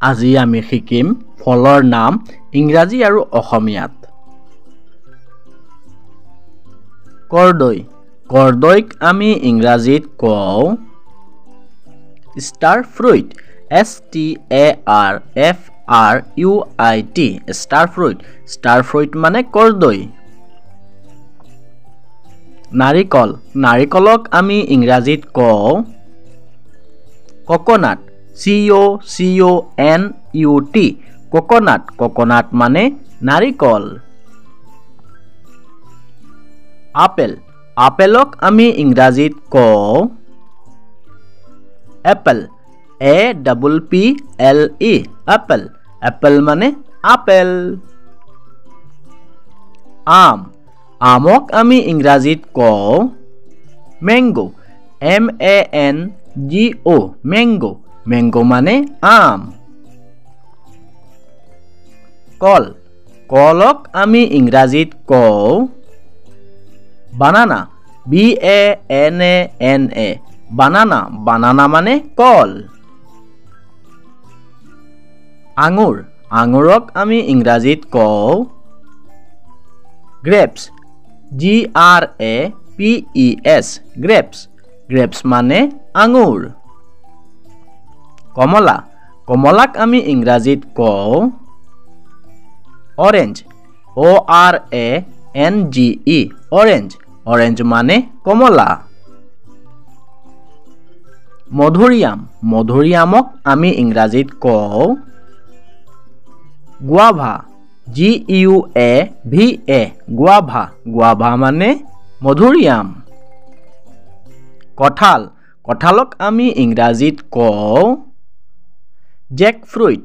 আজি আমি শিকিম ফলৰ নাম ইংৰাজী আৰু অসমীয়াত। কৰ্দৈ। কৰ্দৈক আমি ইংৰাজীত কওঁ star fruit. STARFRUIT star fruit. Star fruit মানে কৰ্দৈ। নাৰিকল। নাৰিকলক আমি ইংৰাজীত কওঁ কোকোনাট। COCONUT coconut. কোকোনাট মানে নাৰিকল। আপেল। আপেলক আমি ইংৰাজীত কওঁ এপল। APPLE Apple. এপল মানে আপেল। আম। আমক আমি ইংৰাজীত কওঁ মেংগো। MANGO mango. মেংগো মানে আম। কল। কলক আমি ইংৰাজীত কওঁ বানানা। BANANA বানানা। বানানা মানে কল। আঙুৰ। আঙুৰক আমি ইংৰাজীত কওঁ গ্ৰেপছ। GRAPES grapes. গ্ৰেপছ মানে আঙুৰ। কমলা। কমলাক আমি ইংৰাজীত কওঁ অৰেঞ্জ। ORANGE orange. অৰেঞ্জ মানে কমলা। মধুৰিআম। মধুৰিআমক আমি ইংৰাজীত কওঁ গুৱাভা। GUAVA guava. গুৱাভা মানে মধুৰিআম। কঁঠাল। কঁঠালক আমি ইংৰাজীত কওঁ জেকফ্ৰুইট।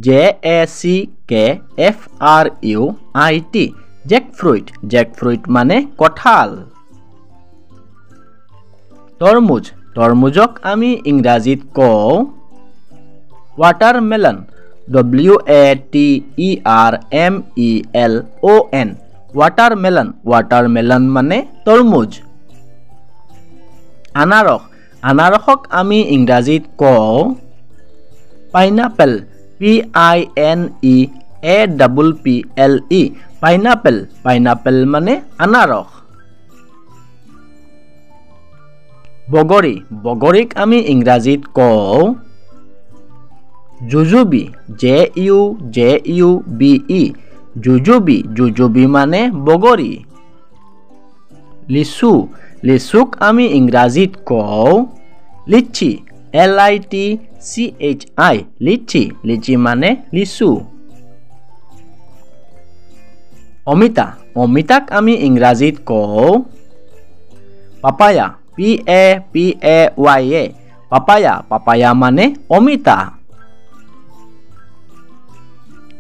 JACKFRUIT jackfruit. জেকফ্ৰুইট মানে কঁঠাল। তৰমুজ। তৰমুজক আমি ইংৰাজীত কওঁ ৱাটাৰমেলন। WATERMELON watermelon. ৱাটাৰমেলন মানে তৰমুজ। আনাৰস। আনাৰসক আমি ইংৰাজীত কওঁ পাইনাপল। PINEAPPLE pineapple. পাইনাপল মানে আনাৰস। বগৰী। বগৰীক আমি ইংৰাজীত কওঁ জুজুবি। JUJUBE jujube. জুজুবি মানে বগৰী। লিচু। লিচুক আমি ইংৰাজীত কওঁ লিচি। LITCHI লিচি। লিচি মানে লিচু। অমিতা। অমিতাক আমি ইংৰাজীত কওঁ পাপায়া। PAPAYA papaya. পাপায়া মানে অমিতা।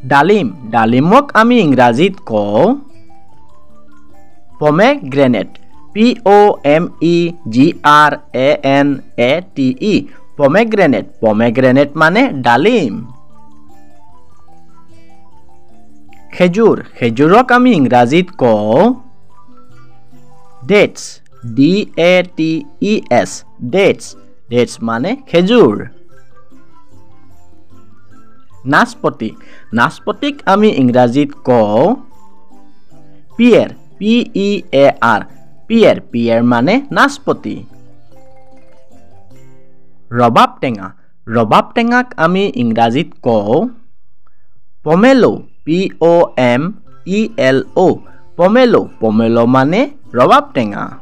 ডালিম। ডালিমক আমি ইংৰাজীত কওঁ পমেগ্ৰেনেট। POMEGRANATE পমেগ্ৰেনেট। পমেগ্ৰেনেট মানে ডালিম। খেজুৰ। খেজুৰক আমি ইংৰাজীত কওঁ ডেটছ। DATES that's. ডেটছ মানে খেজুৰ। নাচপতি। নাচপতিক আমি ইংৰাজীত কওঁ পিয়েৰ। PEAR peer. পিয়েৰ মানে নাচপতি। ৰবাব টেঙা। ৰবাব টেঙাক আমি ইংৰাজীত কওঁ পমেলো। POMELO pomelo. পমেলো মানে ৰবাব টেঙা।